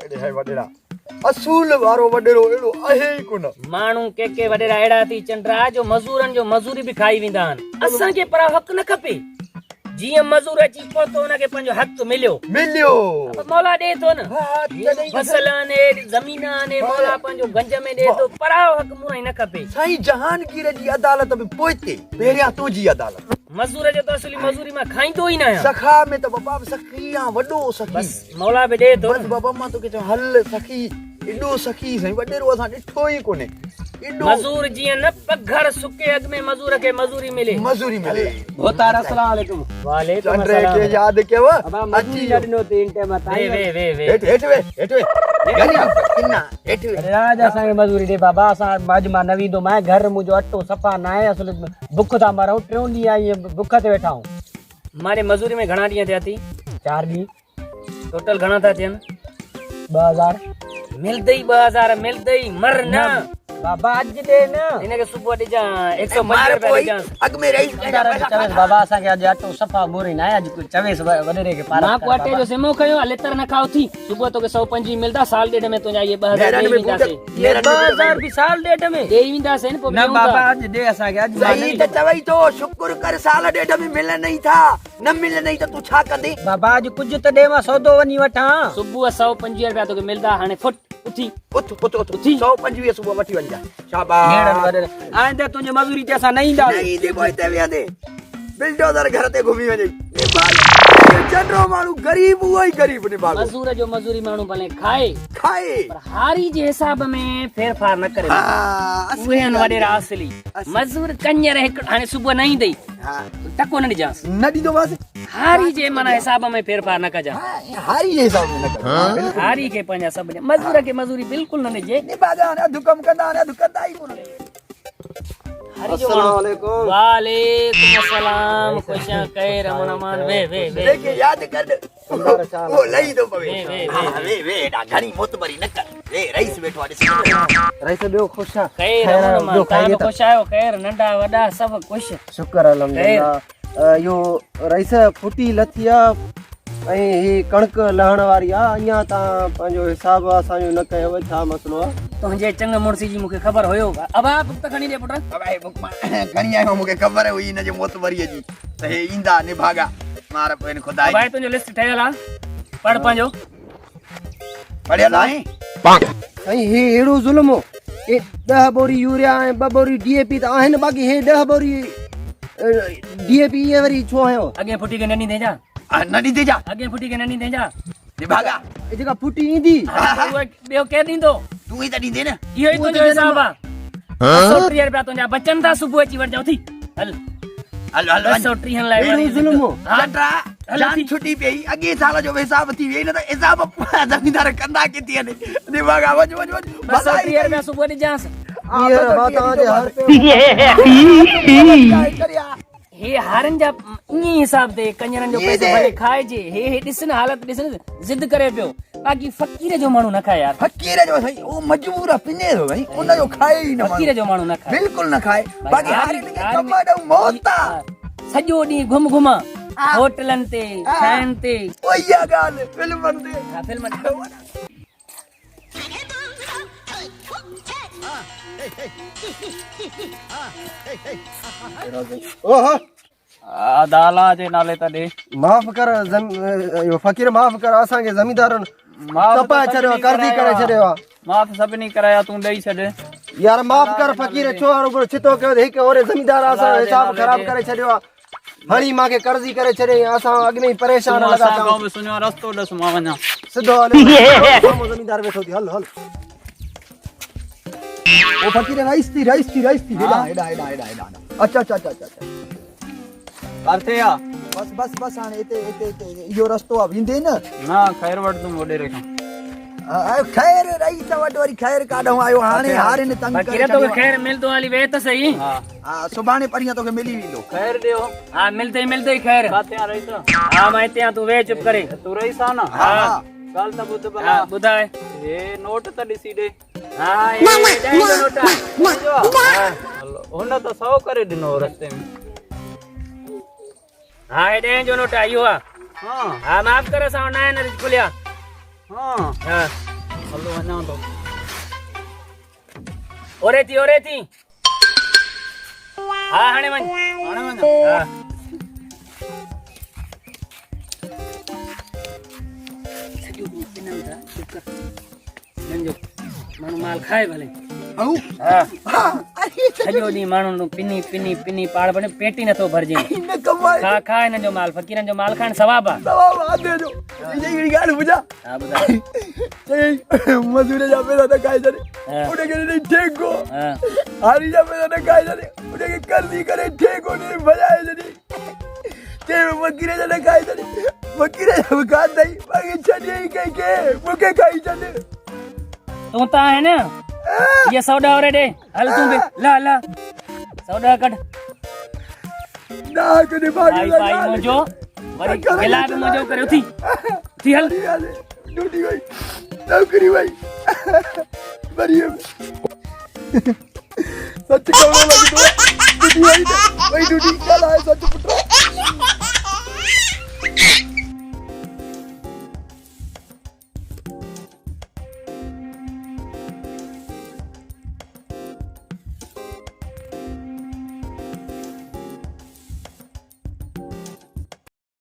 एड़े है वडेरा असूल वारो वडेरो एड़ो आहे ई कोन माण्हू के वडेरा अहिड़ा थी चंद्रा जो मज़ूरनि जो मज़ूरी बि खाई वेंदा आहिनि असांखे पर हक़ न खपे जीअं मज़ूर अची पहुतो हुनखे पंहिंजो हक़ मिलियो मौला ॾे थो न फसल आने ज़मीन आने मौला पंहिंजो गंज में ॾे थो परायो हक़ मूं न खपे साईं जहांगीर जी अदालत में पोइते पहिरियां तुंहिंजी अदालत मज़ूर जो त असली मज़ूरी मां खाईंदो ई न आहियां सखा में त बाबा सखी आ वॾो सखी बस मौला बि ॾे थो बस बाबा मां तोखे चवां हल सखी एॾो सखी साईं वॾेरो असां ॾिठो ई कोन्हे मजूर जीअं न पघर सुके अॻ में मजूर खे मजूरी मिले होतार अस्सलाम वालेकुम वालेकुम चंद्रे अस्सलाम के याद कयो अबा मजूरी लडनो तीन टाइम ताई वे हेठ वे किन्ना हेठ वे राज असांखे मजूरी दे बाबा असां अॼु मां न वेंदो मां घर मुंहिंजो अटो सफ़ा न आहे असुल बुख था मरूं 3 ॾींहं आई बुख ते वेठा आहियूं मारे मजूरी में घणा ॾींहं थिया थी 4 ॾींहं टोटल घणा था थियनि 2000 मिलदई 2000 मिलदई मर न बाबा अॼु ॾे न इनखे सुबुह ॾिजां 150 रुपया ॾिजां अॻ में रही चवेस बाबा असांखे अॼु अटो सफ़ा मोरी न आहे अॼु चवेस वॾेरे खे पारा मां को अटे जो सिमो खयो लितर न खाओ थी सुबुह तोखे 150 मिलदा साल ॾेढ में तुंहिंजा ये 2000 ॾेई वेंदासीं 2000 बि साल ॾेढ में ॾेई वेंदासीं न पोइ न बाबा अॼु ॾे असांखे अॼु सही त चवई तो शुक्र कर साल ॾेढ में मिलनि ई था न मिलनि त तूं छा कंदे बाबा अॼु कुझु त ॾे मां सौदो वञी वठां सुबुह 150 रुपया तोखे मिलदा हाणे फुट उथी उथ 125 सुबुह वठी वञ शाबाश घेड़न वॾेरे आइंदे तुंहिंजी मजूरी ते असां न ईंदा नहीं दे पोइ ते विया दे बिल्डोजर घर ते घुमी वञे चंड्रो माण्हू गरीब उहो ई गरीब ने बाबू मजूर जो मजूरी माण्हू भले खाए खाए पर हारी जे हिसाब में फेरफार न करे उहे आहिनि वॾेरा असली मजूर कंजर हिकु हाणे सुबुह न ईंदई टको न ॾिजांसि न ॾींदो बस हारी जे माना हिसाब में फेरफार न कजां हारी जे हिसाब में न कर हारी खे पंहिंजा सभु मजूर खे मजूरी बिल्कुलु न ॾिजे निभाजा न अधु कम कंदा न अधु कंदा ई कोन अस्सलाम वालेकुम वालेकुम अस्सलाम खुशा खैर अमन अमान वे देखे याद कर ओ लई दो पवे वे घणी मोतबरी न कर वे रईस बैठो आहे रईस ॿियो ख़ुशि आहे खैर अमन अमान तव्हां ख़ुशि आहियो खैर नंढा वॾा सभु ख़ुशि शुक्र अल्हम्दुलिल्लाह यो रईस फुटी लथी आहे ऐं ही कणक लहण वारी आहे अञा तव्हां पंहिंजो हिसाब असांजो न कयो छा मसलो आहे तुंहिंजे चंग मुड़सी जी मूंखे ख़बर हुयो अब बुक त खणी ॾे पुट अबे बुक खणी आयो मूंखे ख़बर हुई हिन जे मोतबरीअ जी त हे ईंदा निभागा मार पेन खुदा भाई तुंहिंजो लिस्ट ठहियल आहे पढ़ पंहिंजो पढ़ियल आहे ऐं हे अहिड़ो ज़ुल्म हो ए 10 बोरी यूरिया ऐं 2 बोरी डीएपी त आहिनि बाक़ी हे 10 बोरी डीएपी ये वरी छो आयो अॻे फुटी खे नंढी देजा न ॾींदे जा अॻे फुटी खे नंढी देजा निभागा ए जेका फुटी ईंदी ॿियो केरु ॾींदो तूं ई त ॾींदे न इहो ई तुंहिंजो हिसाब आहे 130 रुपया तुंहिंजा बचनि था सुबुह अची वठि थी हल हल हल 130 लाइ अहिड़ो ज़ुल्म हो लटरा जान छुटी पई अॻे साल जो हिसाब थी वई न त हिसाब ज़मीनदार कंदा किथे आहिनि निभागा वञ 230 रुपया सुबुह ॾिजांसि ईअं मां तव्हांजे हर हे हारनि जा ईअं हिसाब ते कंजरनि जो पैसो भले खाइजे हे ॾिस न हालत ॾिस न ज़िद करे पियो बाक़ी फ़कीर जो माण्हू न खाए यार फकीर जो सही ओ मजबूर आहे पिने थो भई उन जो खाए ई न फ़कीर जो माण्हू न खाए बिल्कुल न खाए बाक़ी हारी कम ॾऊ मौत आहे सॼो ॾींहुं घुमा होटलनि ते शहरनि ते ओ इहा ॻाल्हि फिल्मनि ते फिल्म ओहो अदाला जे नाले त ॾे माफ़ कर यो फ़कीर माफ़ कर असांखे ज़मींदारनि तपाए छॾियो कर्ज़ी करे छॾियो आहे माफ़ सभिनी कराया तूं ॾेई छॾ यार माफ़ कर फ़कीर छो रुगो छितो कयो हिकु ओरे ज़मींदार असां हिसाब ख़राब करे छॾियो आहे हणी मांखे कर्ज़ी करे छॾे असां अॻ में ई परेशान लॻा गांव में सुञो रस्तो ॾस मां वञा सिधो हले ज़मींदार वेठो थी हल हल ओ फकीर राइस थी हेडा अच्छा किथे आ बस हाणे हिते इहो रस्तो आहे वेंदे न खैर वठ तूं ओॾे रेखा खैर रही त वटि वरी खैर काढूं आयो हाणे हारिन तंग करे तोखे खैर मिलंदो हली वे त सही हा सुभाणे परीहं तोखे मिली वेंदो खैर ॾियो हा मिलते ही खैर किथे आ रही त हा मां हिते आ तूं वे चुप करे तूं रही सा न हा ॻाल्हि त ॿुध भला ॿुधाए हे नोट त ॾिसी ॾे हा हे नोट हुन त 100 करे ॾिनो रस्ते में हा हे 10 जो नोट आहे इहो आहे हा माफ़ कर असां नया न खुलिया हा हलो वञा थो ओरे थी हा हाणे वञ हा माण्हू माल खाए भले हा सॼो ॾींहुं माण्हू पिनी पिनी पिनी पाड़ बने पेटी नथो भरजे खा हिननि जो माल फ़क़ीरनि जो माल खाइण सवाब आहे हा ॿुधाए मजूर जा पैसा न खाए छॾे उनखे ॾिनई ठेको हारी जा पैसा न खाए छॾे उनखे कर्ज़ी करे ठेको ॾिनई भॼाए छॾी चई फ़क़ीर जा न खाए छॾे फ़क़ीर जा बि खाधई बाक़ी छॾियई कंहिंखे मूंखे खाई छॾ तूं त आहे न ये सौदा और दे हल तू भी ला सौदा कट ना कने भाई भाई मुझो वरी गिला पे मुझो करे थी हल ड्यूटी भाई नौकरी भाई बढ़िया सच कहने लगी तो ड्यूटी भाई ड्यूटी चला है सच पुत्र